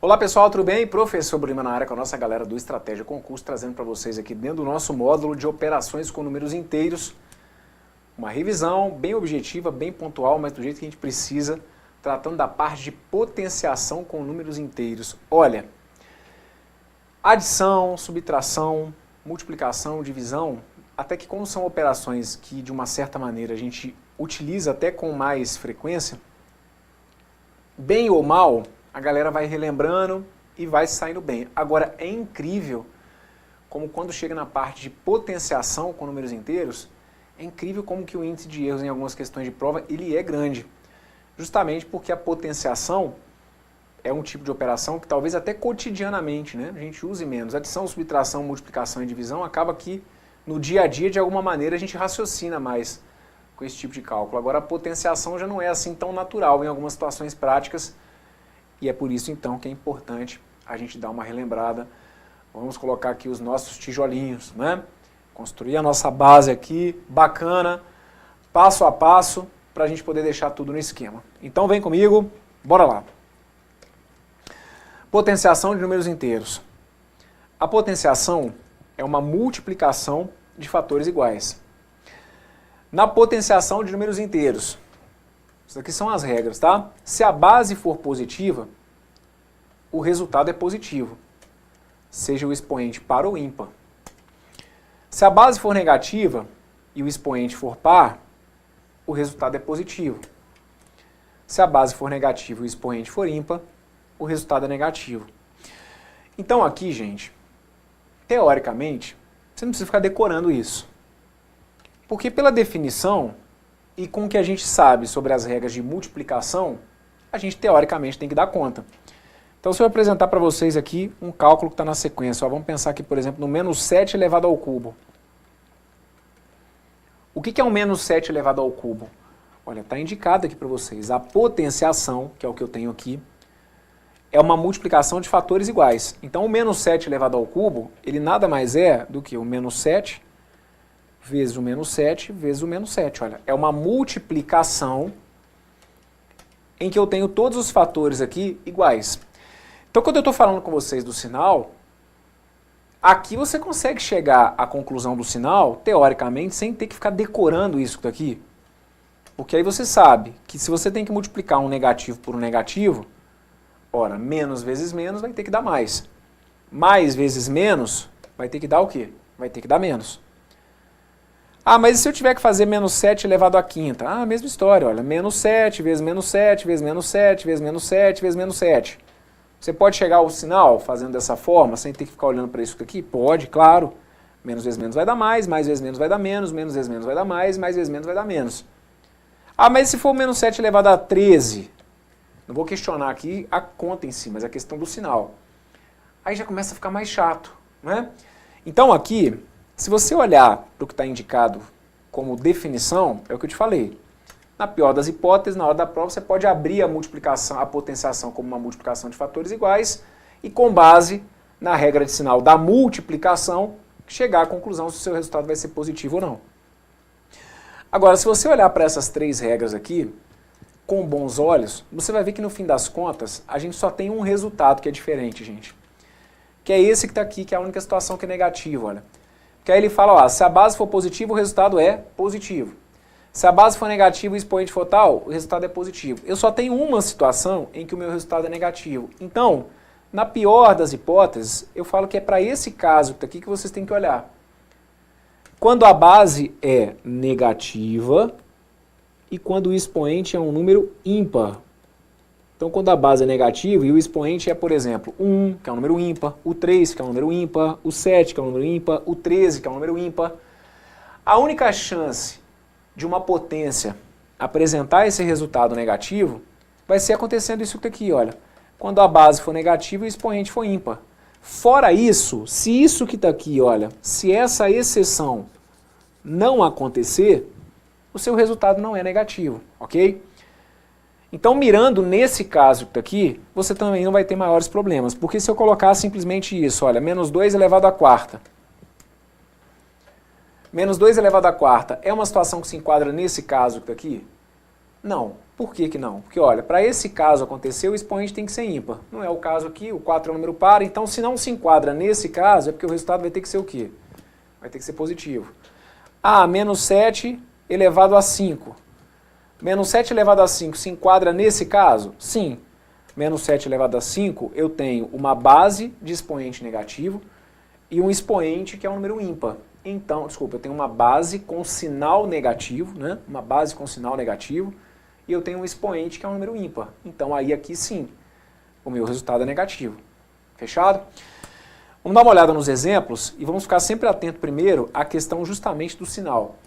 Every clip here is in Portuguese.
Olá pessoal, tudo bem? Professor Lima na área com a nossa galera do Estratégia Concurso, trazendo para vocês aqui dentro do nosso módulo de operações com números inteiros, uma revisão bem objetiva, bem pontual, mas do jeito que a gente precisa, tratando da parte de potenciação com números inteiros. Olha, adição, subtração, multiplicação, divisão, até que como são operações que de uma certa maneira a gente utiliza até com mais frequência, bem ou mal, a galera vai relembrando e vai saindo bem. Agora, é incrível como quando chega na parte de potenciação com números inteiros, é incrível como que o índice de erros em algumas questões de prova, ele é grande. Justamente porque a potenciação é um tipo de operação que talvez até cotidianamente, né, a gente use menos. Adição, subtração, multiplicação e divisão acaba que no dia a dia, de alguma maneira, a gente raciocina mais com esse tipo de cálculo. Agora, a potenciação já não é assim tão natural em algumas situações práticas. E é por isso, então, que é importante a gente dar uma relembrada. Vamos colocar aqui os nossos tijolinhos, né? Construir a nossa base aqui, bacana, passo a passo, para a gente poder deixar tudo no esquema. Então, vem comigo, bora lá. Potenciação de números inteiros. A potenciação é uma multiplicação de fatores iguais. Na potenciação de números inteiros, isso aqui são as regras, tá? Se a base for positiva, o resultado é positivo, seja o expoente par ou ímpar. Se a base for negativa e o expoente for par, o resultado é positivo. Se a base for negativa e o expoente for ímpar, o resultado é negativo. Então aqui, gente, teoricamente, você não precisa ficar decorando isso. Porque pela definição e com o que a gente sabe sobre as regras de multiplicação, a gente teoricamente tem que dar conta. Então se eu apresentar para vocês aqui um cálculo que está na sequência, ó, vamos pensar aqui, por exemplo, no menos 7 elevado ao cubo. O que é um menos 7 elevado ao cubo? Olha, está indicado aqui para vocês. A potenciação, que é o que eu tenho aqui, é uma multiplicação de fatores iguais. Então o menos 7 elevado ao cubo, ele nada mais é do que o menos 7 vezes o menos 7 vezes o menos 7. Olha, é uma multiplicação em que eu tenho todos os fatores aqui iguais. Então, quando eu estou falando com vocês do sinal, aqui você consegue chegar à conclusão do sinal, teoricamente, sem ter que ficar decorando isso daqui. Porque aí você sabe que se você tem que multiplicar um negativo por um negativo, ora, menos vezes menos vai ter que dar mais. Mais vezes menos vai ter que dar o quê? Vai ter que dar menos. Ah, mas e se eu tiver que fazer menos 7 elevado à quinta? Ah, mesma história, olha, menos 7 vezes menos 7 vezes menos 7 vezes menos 7 vezes menos 7. Você pode chegar ao sinal fazendo dessa forma, sem ter que ficar olhando para isso aqui? Pode, claro. Menos vezes menos vai dar mais vezes menos vai dar menos vezes menos vai dar mais vezes menos vai dar menos. Ah, mas se for menos 7 elevado a 13? Não vou questionar aqui a conta em si, mas a questão do sinal. Aí já começa a ficar mais chato, né? Então aqui, se você olhar para o que está indicado como definição, é o que eu te falei. Na pior das hipóteses, na hora da prova, você pode abrir a multiplicação, a potenciação como uma multiplicação de fatores iguais e com base na regra de sinal da multiplicação, chegar à conclusão se o seu resultado vai ser positivo ou não. Agora, se você olhar para essas três regras aqui, com bons olhos, você vai ver que no fim das contas, a gente só tem um resultado que é diferente, gente. Que é esse que está aqui, que é a única situação que é negativa, olha. Que aí ele fala, ó, se a base for positiva, o resultado é positivo. Se a base for negativa e o expoente for tal, o resultado é positivo. Eu só tenho uma situação em que o meu resultado é negativo. Então, na pior das hipóteses, eu falo que é para esse caso que está aqui que vocês têm que olhar. Quando a base é negativa e quando o expoente é um número ímpar. Então, quando a base é negativa e o expoente é, por exemplo, 1, que é um número ímpar, o 3, que é um número ímpar, o 7, que é um número ímpar, o 13, que é um número ímpar, a única chance de uma potência apresentar esse resultado negativo vai ser acontecendo isso aqui, olha, quando a base for negativa e o expoente for ímpar. Fora isso, se isso que está aqui, olha, se essa exceção não acontecer, o seu resultado não é negativo, ok? Então, mirando nesse caso que está aqui, você também não vai ter maiores problemas, porque se eu colocar simplesmente isso, olha, menos 2 elevado à quarta, menos 2 elevado à quarta é uma situação que se enquadra nesse caso que está aqui? Não. Por que que não? Porque, olha, para esse caso acontecer, o expoente tem que ser ímpar. Não é o caso aqui, o 4 é um número par, então se não se enquadra nesse caso, é porque o resultado vai ter que ser o quê? Vai ter que ser positivo. Ah, menos 7 elevado a 5. Menos 7 elevado a 5 se enquadra nesse caso? Sim. Menos 7 elevado a 5, eu tenho uma base de expoente negativo e um expoente que é um número ímpar. Então, desculpa, eu tenho uma base com sinal negativo, né? Uma base com sinal negativo, e eu tenho um expoente que é um número ímpar. Então aí aqui sim, o meu resultado é negativo. Fechado? Vamos dar uma olhada nos exemplos e vamos ficar sempre atento primeiro à questão justamente do sinal.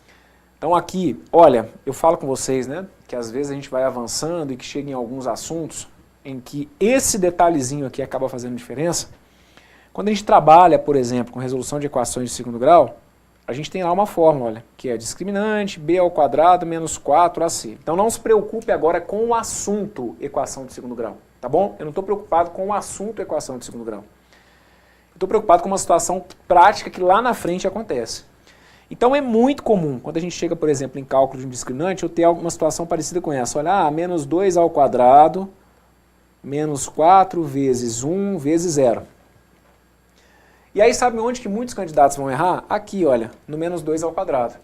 Então aqui, olha, eu falo com vocês, né, que às vezes a gente vai avançando e que chega em alguns assuntos em que esse detalhezinho aqui acaba fazendo diferença. Quando a gente trabalha, por exemplo, com resolução de equações de segundo grau, a gente tem lá uma fórmula, olha, que é discriminante b ao quadrado menos 4ac. Então não se preocupe agora com o assunto equação de segundo grau, tá bom? Eu não estou preocupado com o assunto equação de segundo grau. Estou preocupado com uma situação prática que lá na frente acontece. Então é muito comum, quando a gente chega, por exemplo, em cálculo de um discriminante, eu ter alguma situação parecida com essa. Olha, menos 2 ao quadrado, menos 4 vezes 1 vezes 0. E aí sabe onde que muitos candidatos vão errar? Aqui, olha, no menos 2 ao quadrado.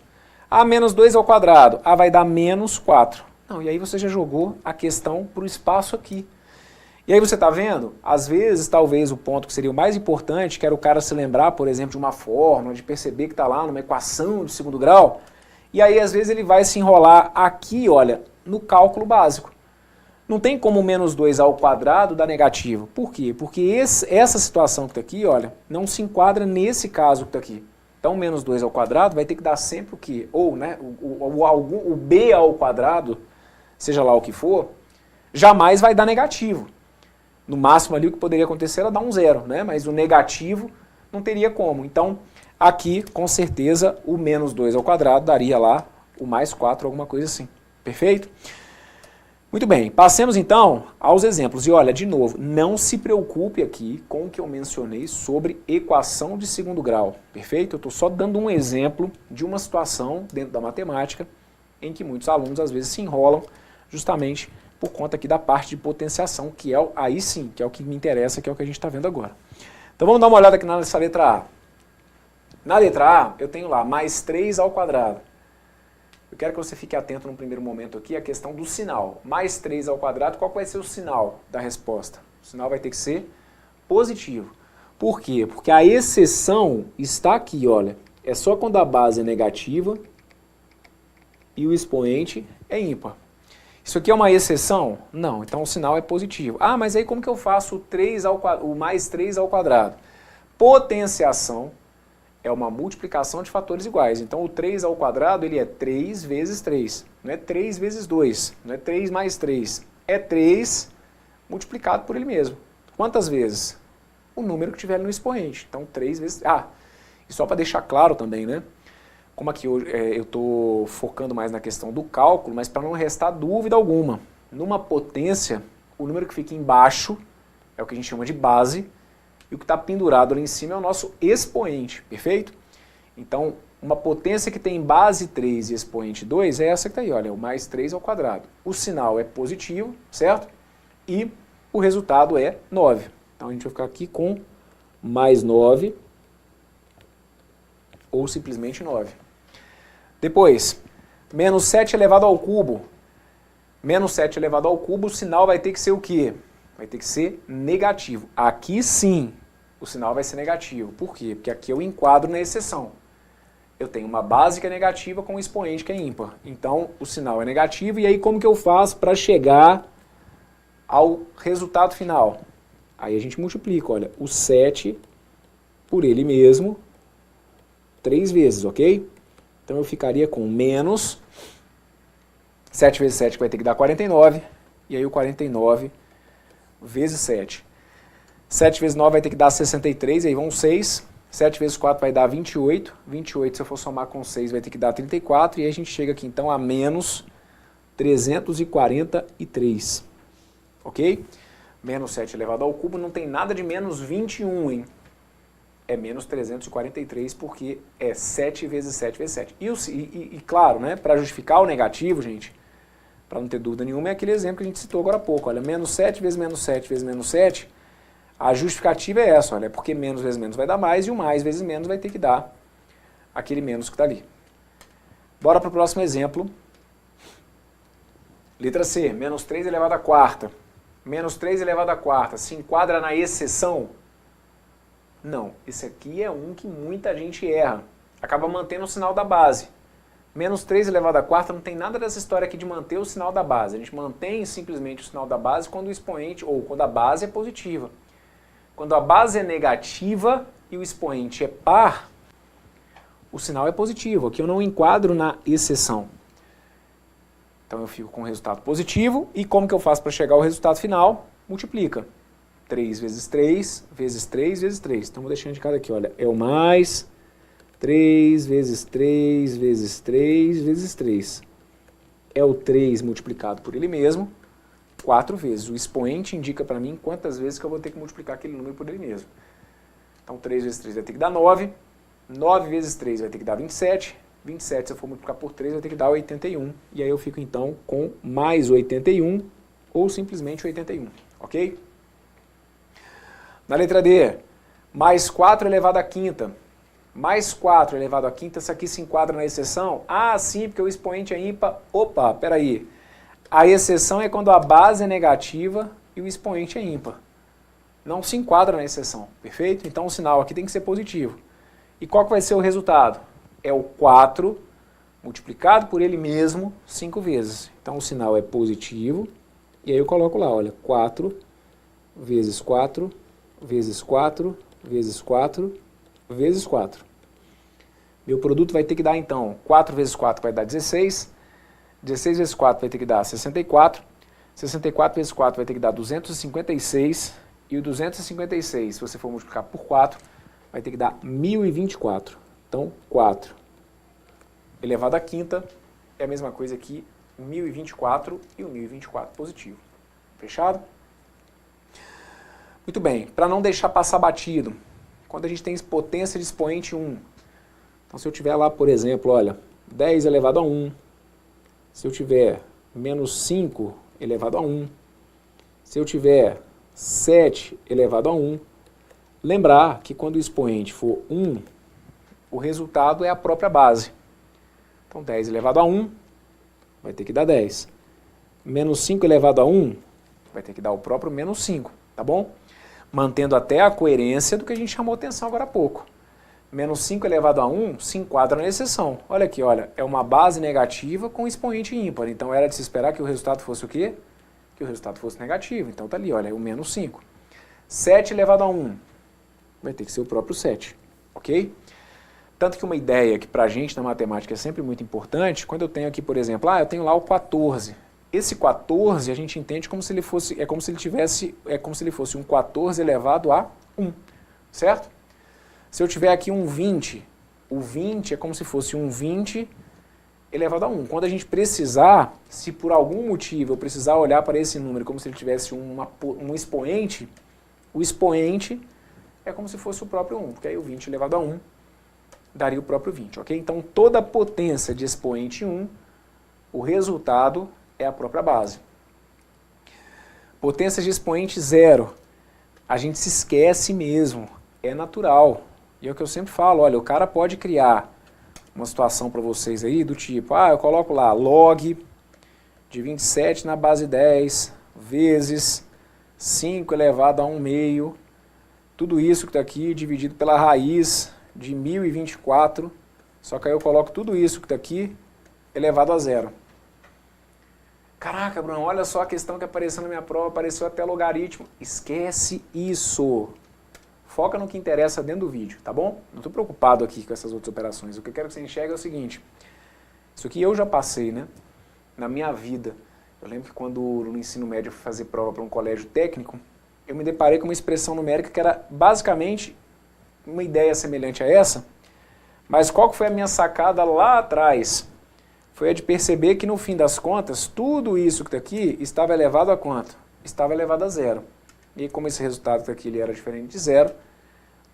Menos 2 ao quadrado, vai dar menos 4. Não, e aí você já jogou a questão para o espaço aqui. E aí você está vendo? Às vezes, talvez o ponto que seria o mais importante, que era o cara se lembrar, por exemplo, de uma fórmula, de perceber que está lá numa equação de segundo grau, e aí às vezes ele vai se enrolar aqui, olha, no cálculo básico. Não tem como menos 2 ao quadrado dar negativo. Por quê? Porque essa situação que está aqui, olha, não se enquadra nesse caso que está aqui. Então, menos 2 ao quadrado vai ter que dar sempre o quê? Ou, né, o b ao quadrado, seja lá o que for, jamais vai dar negativo. No máximo ali o que poderia acontecer era dar um 0, né? Mas o negativo não teria como. Então, aqui, com certeza, o menos 2 ao quadrado daria lá o mais 4, alguma coisa assim. Perfeito? Muito bem, passemos então aos exemplos. E olha, de novo, não se preocupe aqui com o que eu mencionei sobre equação de segundo grau, perfeito? Eu estou só dando um exemplo de uma situação dentro da matemática em que muitos alunos às vezes se enrolam justamente por conta aqui da parte de potenciação, que é aí sim, que é o que me interessa, que é o que a gente está vendo agora. Então vamos dar uma olhada aqui nessa letra A. Na letra A, eu tenho lá mais 3 ao quadrado. Eu quero que você fique atento num primeiro momento aqui à questão do sinal. Mais 3 ao quadrado, qual vai ser o sinal da resposta? O sinal vai ter que ser positivo. Por quê? Porque a exceção está aqui, olha. É só quando a base é negativa e o expoente é ímpar. Isso aqui é uma exceção? Não, então o sinal é positivo. Mas aí como que eu faço o mais 3 ao quadrado? Potenciação é uma multiplicação de fatores iguais. Então o 3 ao quadrado ele é 3 vezes 3. Não é 3 vezes 2. Não é 3 mais 3. É 3 multiplicado por ele mesmo. Quantas vezes? O número que tiver no expoente. Então 3 vezes... e só para deixar claro também, né? Como aqui eu estou focando mais na questão do cálculo, mas para não restar dúvida alguma. Numa potência, o número que fica embaixo é o que a gente chama de base, e o que está pendurado ali em cima é o nosso expoente, perfeito? Então, uma potência que tem base 3 e expoente 2 é essa que está aí, olha, o mais 3 ao quadrado. O sinal é positivo, certo? E o resultado é 9. Então a gente vai ficar aqui com mais 9, ou simplesmente 9. Depois, menos 7 elevado ao cubo. Menos 7 elevado ao cubo, o sinal vai ter que ser o quê? Vai ter que ser negativo. Aqui sim, o sinal vai ser negativo. Por quê? Porque aqui eu enquadro na exceção. Eu tenho uma base que é negativa com um expoente que é ímpar. Então, o sinal é negativo. E aí, como que eu faço para chegar ao resultado final? Aí a gente multiplica, olha, o 7 por ele mesmo 3 vezes, ok? Então eu ficaria com menos 7 vezes 7 que vai ter que dar 49. E aí o 49 vezes 7. 7 vezes 9 vai ter que dar 63, aí vão 6. 7 vezes 4 vai dar 28. 28, se eu for somar com 6, vai ter que dar 34. E aí a gente chega aqui, então, a menos 343. Ok? Menos 7 elevado ao cubo, não tem nada de menos 21, hein? É menos 343, porque é 7 vezes 7 vezes 7. E claro, né, para justificar o negativo, gente, para não ter dúvida nenhuma, é aquele exemplo que a gente citou agora há pouco. Olha, menos 7 vezes menos 7 vezes menos 7, a justificativa é essa, olha, é porque menos vezes menos vai dar mais, e o mais vezes menos vai ter que dar aquele menos que está ali. Bora para o próximo exemplo. Letra C, menos 3 elevado à quarta. Menos 3 elevado à quarta se enquadra na exceção? Não, esse aqui é um que muita gente erra. Acaba mantendo o sinal da base. Menos 3 elevado à quarta não tem nada dessa história aqui de manter o sinal da base. A gente mantém simplesmente o sinal da base quando o expoente, ou quando a base é positiva. Quando a base é negativa e o expoente é par, o sinal é positivo. Aqui eu não enquadro na exceção. Então eu fico com o resultado positivo, e como que eu faço para chegar ao resultado final? Multiplica. 3 vezes 3, vezes 3, vezes 3. Estamos deixando de cada aqui, olha, é o mais 3 vezes 3, vezes 3, vezes 3. É o 3 multiplicado por ele mesmo, 4 vezes. O expoente indica para mim quantas vezes que eu vou ter que multiplicar aquele número por ele mesmo. Então 3 vezes 3 vai ter que dar 9, 9 vezes 3 vai ter que dar 27, 27, se eu for multiplicar por 3, vai ter que dar 81. E aí eu fico, então, com mais 81, ou simplesmente 81, ok? Na letra D, mais 4 elevado à quinta. Mais 4 elevado à quinta, isso aqui se enquadra na exceção? Ah, sim, porque o expoente é ímpar. Opa, peraí. A exceção é quando a base é negativa e o expoente é ímpar. Não se enquadra na exceção, perfeito? Então o sinal aqui tem que ser positivo. E qual que vai ser o resultado? É o 4 multiplicado por ele mesmo 5 vezes. Então o sinal é positivo, e aí eu coloco lá, olha, 4 vezes 4, vezes 4, vezes 4, vezes 4. Meu produto vai ter que dar, então, 4 vezes 4 vai dar 16, 16 vezes 4 vai ter que dar 64, 64 vezes 4 vai ter que dar 256, e o 256, se você for multiplicar por 4, vai ter que dar 1024. Então, 4 elevado à quinta é a mesma coisa que 1024 e o 1024 positivo. Fechado? Muito bem, para não deixar passar batido, quando a gente tem potência de expoente 1, então se eu tiver lá, por exemplo, olha, 10 elevado a 1, se eu tiver menos 5 elevado a 1, se eu tiver 7 elevado a 1, lembrar que quando o expoente for 1, o resultado é a própria base. Então 10 elevado a 1 vai ter que dar 10. Menos 5 elevado a 1 vai ter que dar o próprio menos 5, tá bom? Mantendo até a coerência do que a gente chamou atenção agora há pouco. Menos 5 elevado a 1 se enquadra na exceção. Olha aqui, olha, é uma base negativa com expoente ímpar. Então era de se esperar que o resultado fosse o quê? Que o resultado fosse negativo. Então tá ali, olha, é o menos 5. 7 elevado a 1 vai ter que ser o próprio 7, ok? Tanto que uma ideia que pra gente na matemática é sempre muito importante, quando eu tenho aqui, por exemplo, eu tenho lá o 14. Esse 14 a gente entende como se ele fosse, é como se ele fosse um 14 elevado a 1, certo? Se eu tiver aqui um 20, o 20 é como se fosse um 20 elevado a 1. Quando a gente precisar, se por algum motivo eu precisar olhar para esse número como se ele tivesse um expoente, o expoente é como se fosse o próprio 1, porque aí o 20 elevado a 1 daria o próprio 20, ok? Então toda potência de expoente 1, o resultado é a própria base. Potência de expoente 0, a gente se esquece mesmo, é natural. E é o que eu sempre falo, olha, o cara pode criar uma situação para vocês aí do tipo, eu coloco lá log de 27 na base 10 vezes 5 elevado a 1 meio, tudo isso que está aqui dividido pela raiz de 1024, só que aí eu coloco tudo isso que está aqui elevado a 0. Caraca, Bruno, olha só a questão que apareceu na minha prova, apareceu até logaritmo. Esquece isso. Foca no que interessa dentro do vídeo, tá bom? Não estou preocupado aqui com essas outras operações. O que eu quero que você enxergue é o seguinte. Isso aqui eu já passei, né? Na minha vida. Eu lembro que quando no ensino médio eu fui fazer prova para um colégio técnico, eu me deparei com uma expressão numérica que era basicamente uma ideia semelhante a essa, mas qual que foi a minha sacada lá atrás? Foi a de perceber que no fim das contas, tudo isso que está aqui estava elevado a quanto? Estava elevado a 0. E como esse resultado que está aqui ele era diferente de 0,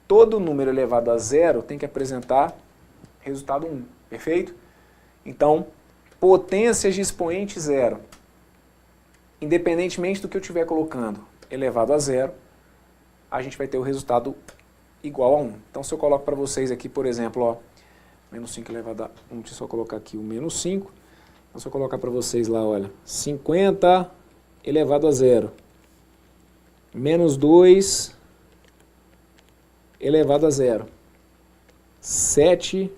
todo número elevado a 0 tem que apresentar resultado 1, perfeito? Então, potências de expoente 0. independentemente do que eu estiver colocando elevado a zero, a gente vai ter o resultado igual a 1. Então, se eu coloco para vocês aqui, por exemplo, ó, menos 5 elevado a 1, deixa eu só colocar aqui o menos 5. Então, se eu colocar para vocês lá, olha, 50 elevado a zero, menos 2 elevado a zero, 7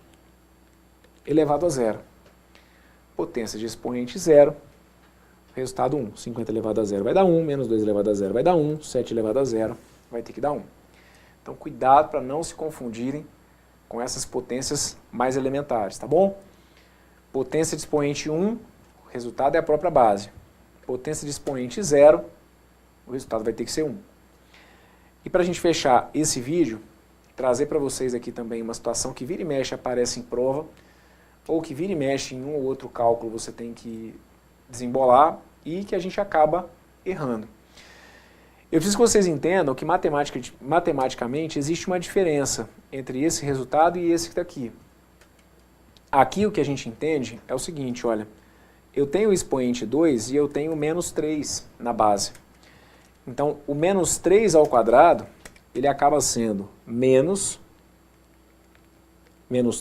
elevado a zero. Potência de expoente zero, resultado 1. 50 elevado a zero vai dar 1, menos 2 elevado a zero vai dar 1, 7 elevado a zero vai ter que dar 1. Então, cuidado para não se confundirem com essas potências mais elementares, tá bom? Potência de expoente 1, o resultado é a própria base. Potência de expoente 0, o resultado vai ter que ser 1. E para a gente fechar esse vídeo, trazer para vocês aqui também uma situação que vira e mexe aparece em prova, ou que vira e mexe em um ou outro cálculo você tem que desembolar e que a gente acaba errando. Eu preciso que vocês entendam que matematicamente existe uma diferença entre esse resultado e esse que está aqui. Aqui o que a gente entende é o seguinte, olha, eu tenho o expoente 2 e eu tenho o menos 3 na base. Então, o menos 3 ao quadrado, ele acaba sendo menos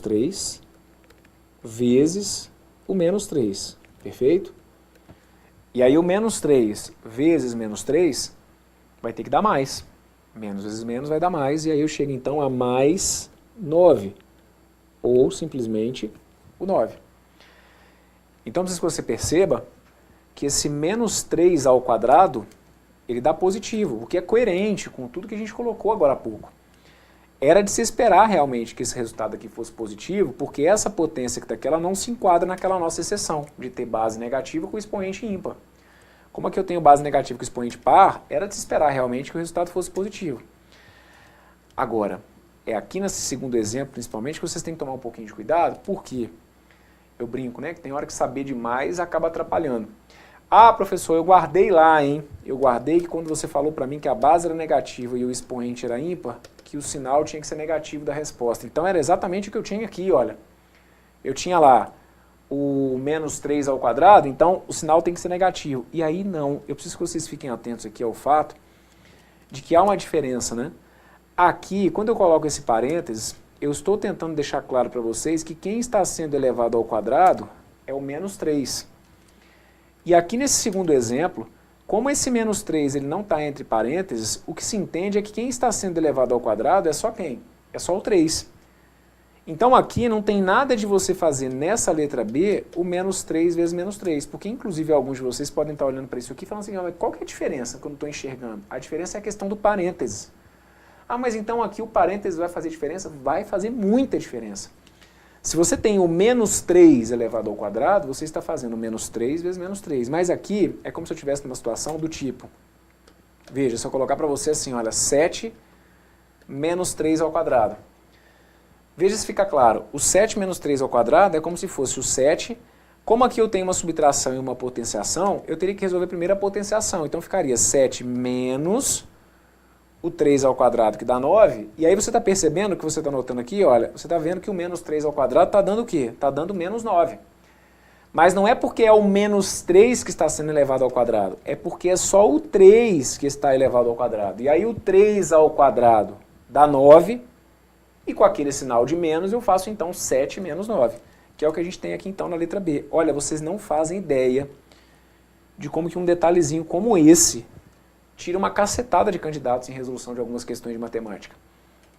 3 vezes o menos 3, perfeito? E aí o menos 3 vezes menos 3 vai ter que dar mais. Menos vezes menos vai dar mais, e aí eu chego então a mais 9, ou simplesmente o 9. Então, preciso que você perceba que esse menos 3 ao quadrado, ele dá positivo, o que é coerente com tudo que a gente colocou agora há pouco. Era de se esperar realmente que esse resultado aqui fosse positivo, porque essa potência que está aqui, ela não se enquadra naquela nossa exceção de ter base negativa com expoente ímpar. Como aqui eu tenho base negativa com expoente par, era de se esperar realmente que o resultado fosse positivo. Agora, é aqui nesse segundo exemplo, principalmente, que vocês têm que tomar um pouquinho de cuidado, porque eu brinco, né, que tem hora que saber demais acaba atrapalhando. Ah, professor, eu guardei lá, hein? Eu guardei que quando você falou para mim que a base era negativa e o expoente era ímpar, que o sinal tinha que ser negativo da resposta. Então era exatamente o que eu tinha aqui, olha. Eu tinha lá o menos 3 ao quadrado, então o sinal tem que ser negativo. E aí não, eu preciso que vocês fiquem atentos aqui ao fato de que há uma diferença, né? Aqui, quando eu coloco esse parênteses, eu estou tentando deixar claro para vocês que quem está sendo elevado ao quadrado é o menos 3. E aqui nesse segundo exemplo, como esse menos 3 ele não está entre parênteses, o que se entende é que quem está sendo elevado ao quadrado é só quem? É só o 3. Então aqui não tem nada de você fazer nessa letra B o menos 3 vezes menos 3, porque inclusive alguns de vocês podem estar olhando para isso aqui e falando assim, ah, mas qual que é a diferença que eu não estou enxergando? A diferença é a questão do parênteses. Ah, mas então aqui o parênteses vai fazer diferença? Vai fazer muita diferença. Se você tem o menos 3 elevado ao quadrado, você está fazendo menos 3 vezes menos 3. Mas aqui é como se eu estivesse numa situação do tipo, veja, se eu colocar para você assim, olha, 7 menos 3 ao quadrado. Veja se fica claro, o 7 menos 3 ao quadrado é como se fosse o 7, como aqui eu tenho uma subtração e uma potenciação, eu teria que resolver primeiro a potenciação, então ficaria 7 menos o 3 ao quadrado, que dá 9, e aí você está percebendo que você está notando aqui, olha, você está vendo que o menos 3 ao quadrado está dando o quê? Está dando menos 9. Mas não é porque é o menos 3 que está sendo elevado ao quadrado, é porque é só o 3 que está elevado ao quadrado. E aí o 3 ao quadrado dá 9, e com aquele sinal de menos eu faço então 7 menos 9, que é o que a gente tem aqui então na letra B. Olha, vocês não fazem ideia de como que um detalhezinho como esse tira uma cacetada de candidatos em resolução de algumas questões de matemática.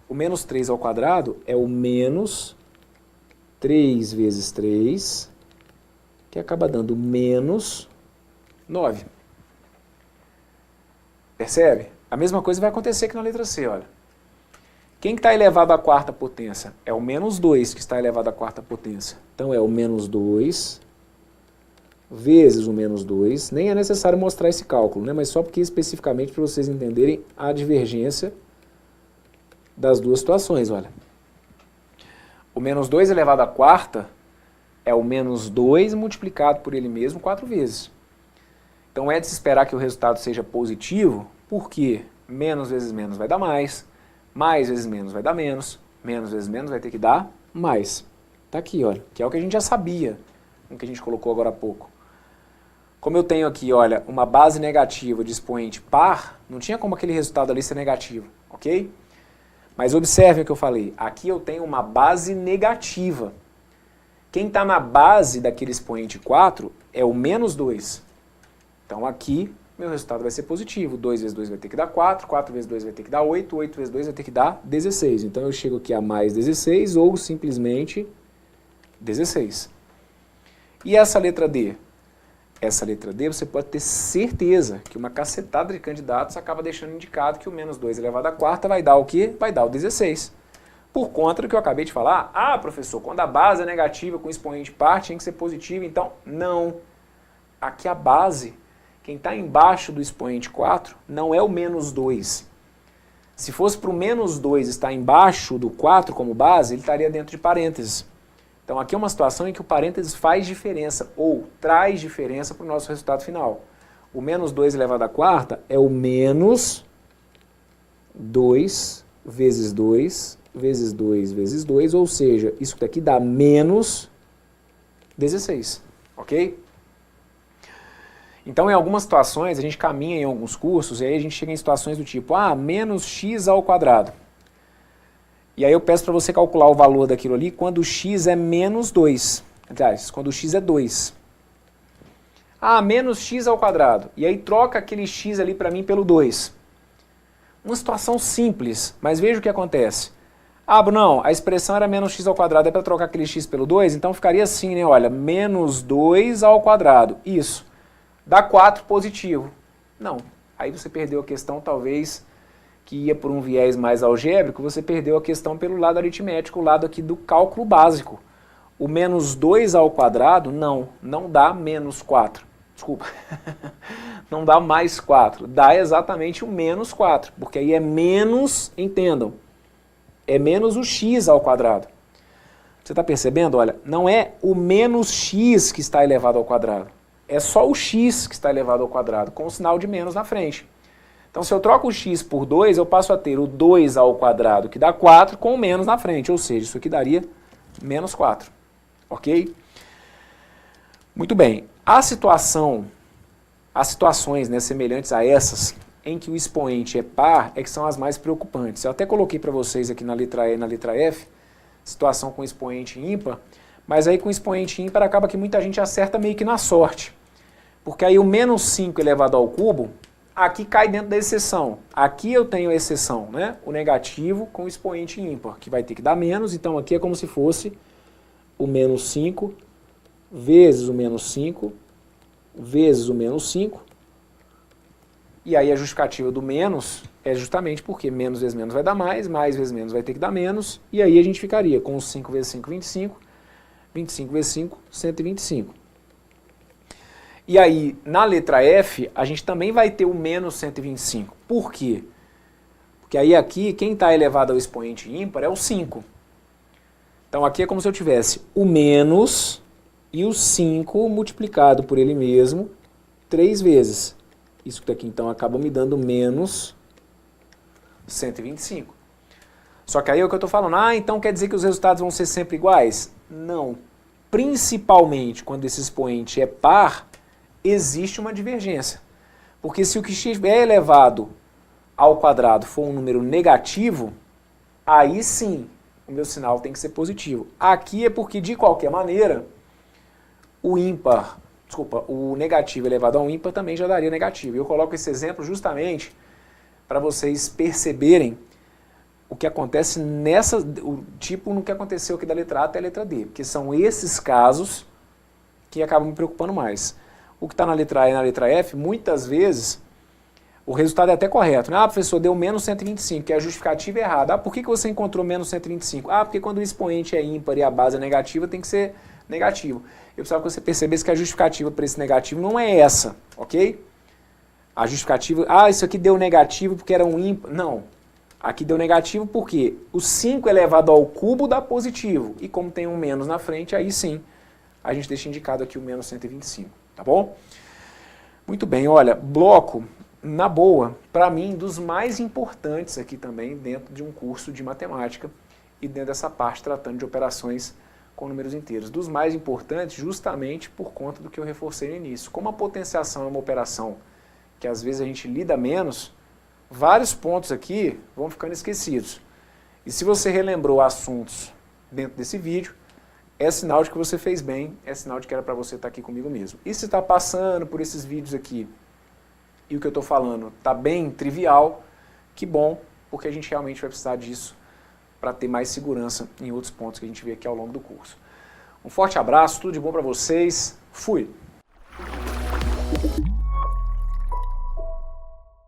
O menos 3 ao quadrado é o menos 3 vezes 3, que acaba dando menos 9. Percebe? A mesma coisa vai acontecer aqui na letra C, olha. Quem está elevado à quarta potência? É o menos 2 que está elevado à quarta potência. Então é o menos 2 vezes o menos 2, nem é necessário mostrar esse cálculo, né? Mas só porque especificamente para vocês entenderem a divergência das duas situações, olha. O menos 2 elevado à quarta é o menos 2 multiplicado por ele mesmo 4 vezes. Então é de se esperar que o resultado seja positivo, porque menos vezes menos vai dar mais vezes menos vai dar menos vezes menos vai ter que dar mais. Tá aqui, olha, que é o que a gente já sabia, o que a gente colocou agora há pouco. Como eu tenho aqui, olha, uma base negativa de expoente par, não tinha como aquele resultado ali ser negativo, ok? Mas observe o que eu falei, aqui eu tenho uma base negativa. Quem está na base daquele expoente 4 é o menos 2. Então aqui, meu resultado vai ser positivo. 2 vezes 2 vai ter que dar 4, 4 vezes 2 vai ter que dar 8, 8 vezes 2 vai ter que dar 16. Então eu chego aqui a mais 16 ou simplesmente 16. E essa letra D? Essa letra D você pode ter certeza que uma cacetada de candidatos acaba deixando indicado que o menos 2 elevado à quarta vai dar o quê? Vai dar o 16. Por conta do que eu acabei de falar, ah, professor, quando a base é negativa com expoente par, tinha que ser positivo, então não. Aqui a base, quem está embaixo do expoente 4, não é o menos 2. Se fosse para o menos 2 estar embaixo do 4 como base, ele estaria dentro de parênteses. Então aqui é uma situação em que o parênteses faz diferença, ou traz diferença para o nosso resultado final. O menos 2 elevado à quarta é o menos 2 vezes 2 vezes 2 vezes 2, ou seja, isso daqui dá menos 16, ok? Então, em algumas situações, a gente caminha em alguns cursos e aí a gente chega em situações do tipo, menos x ao quadrado. E aí eu peço para você calcular o valor daquilo ali quando o x é menos 2. Aliás, quando o x é 2. Menos x ao quadrado. E aí troca aquele x ali para mim pelo 2. Uma situação simples, mas veja o que acontece. Brunão, a expressão era menos x ao quadrado, é para trocar aquele x pelo 2? Então ficaria assim, né? Olha, menos 2 ao quadrado. Isso. Dá 4 positivo. Não. Aí você perdeu a questão, talvez, que ia por um viés mais algébrico, você perdeu a questão pelo lado aritmético, o lado aqui do cálculo básico. O menos 2 ao quadrado, não dá menos 4. Desculpa. Não dá mais 4. Dá exatamente o menos 4, porque aí é menos, entendam, é menos o x ao quadrado. Você está percebendo? Olha, não é o menos x que está elevado ao quadrado. É só o x que está elevado ao quadrado, com o sinal de menos na frente. Então, se eu troco o x por 2, eu passo a ter o 2 ao quadrado, que dá 4, com o menos na frente. Ou seja, isso aqui daria menos 4. Ok? Muito bem. As situações, né, semelhantes a essas, em que o expoente é par, é que são as mais preocupantes. Eu até coloquei para vocês aqui na letra E e na letra F, situação com expoente ímpar, mas aí com expoente ímpar acaba que muita gente acerta meio que na sorte. Porque aí o menos 5 elevado ao cubo, aqui cai dentro da exceção. Aqui eu tenho a exceção, né? O negativo com o expoente ímpar, que vai ter que dar menos, então aqui é como se fosse o menos 5 vezes o menos 5 vezes o menos 5. E aí a justificativa do menos é justamente porque menos vezes menos vai dar mais vezes menos vai ter que dar menos, e aí a gente ficaria com 5 vezes 5, 25, 25 vezes 5, 125. E aí, na letra F, a gente também vai ter o menos 125. Por quê? Porque aí aqui, quem está elevado ao expoente ímpar é o 5. Então aqui é como se eu tivesse o menos e o 5 multiplicado por ele mesmo 3 vezes. Isso daqui então acaba me dando menos 125. Só que aí é o que eu estou falando, então quer dizer que os resultados vão ser sempre iguais? Não. Principalmente quando esse expoente é par, existe uma divergência. Porque se o que estiver elevado ao quadrado for um número negativo, aí sim o meu sinal tem que ser positivo. Aqui é porque, de qualquer maneira, o negativo elevado ao ímpar também já daria negativo. Eu coloco esse exemplo justamente para vocês perceberem o que acontece no que aconteceu aqui da letra A até a letra D, porque são esses casos que acabam me preocupando mais. O que está na letra A e na letra F, muitas vezes, o resultado é até correto. Né? Professor, deu menos 125, que é a justificativa errada. Por que você encontrou menos 125? Porque quando o expoente é ímpar e a base é negativa, tem que ser negativo. Eu precisava que você percebesse que a justificativa para esse negativo não é essa, ok? A justificativa, isso aqui deu negativo porque era um ímpar. Não. Aqui deu negativo porque o 5 elevado ao cubo dá positivo. E como tem um menos na frente, aí sim, a gente deixa indicado aqui o menos 125. Tá bom? Muito bem, olha, bloco, na boa, para mim, dos mais importantes aqui também dentro de um curso de matemática e dentro dessa parte tratando de operações com números inteiros. Dos mais importantes, justamente por conta do que eu reforcei no início. Como a potenciação é uma operação que às vezes a gente lida menos, vários pontos aqui vão ficando esquecidos. E se você relembrou assuntos dentro desse vídeo, é sinal de que você fez bem, é sinal de que era para você estar aqui comigo mesmo. E se está passando por esses vídeos aqui e o que eu estou falando está bem trivial, que bom, porque a gente realmente vai precisar disso para ter mais segurança em outros pontos que a gente vê aqui ao longo do curso. Um forte abraço, tudo de bom para vocês, fui!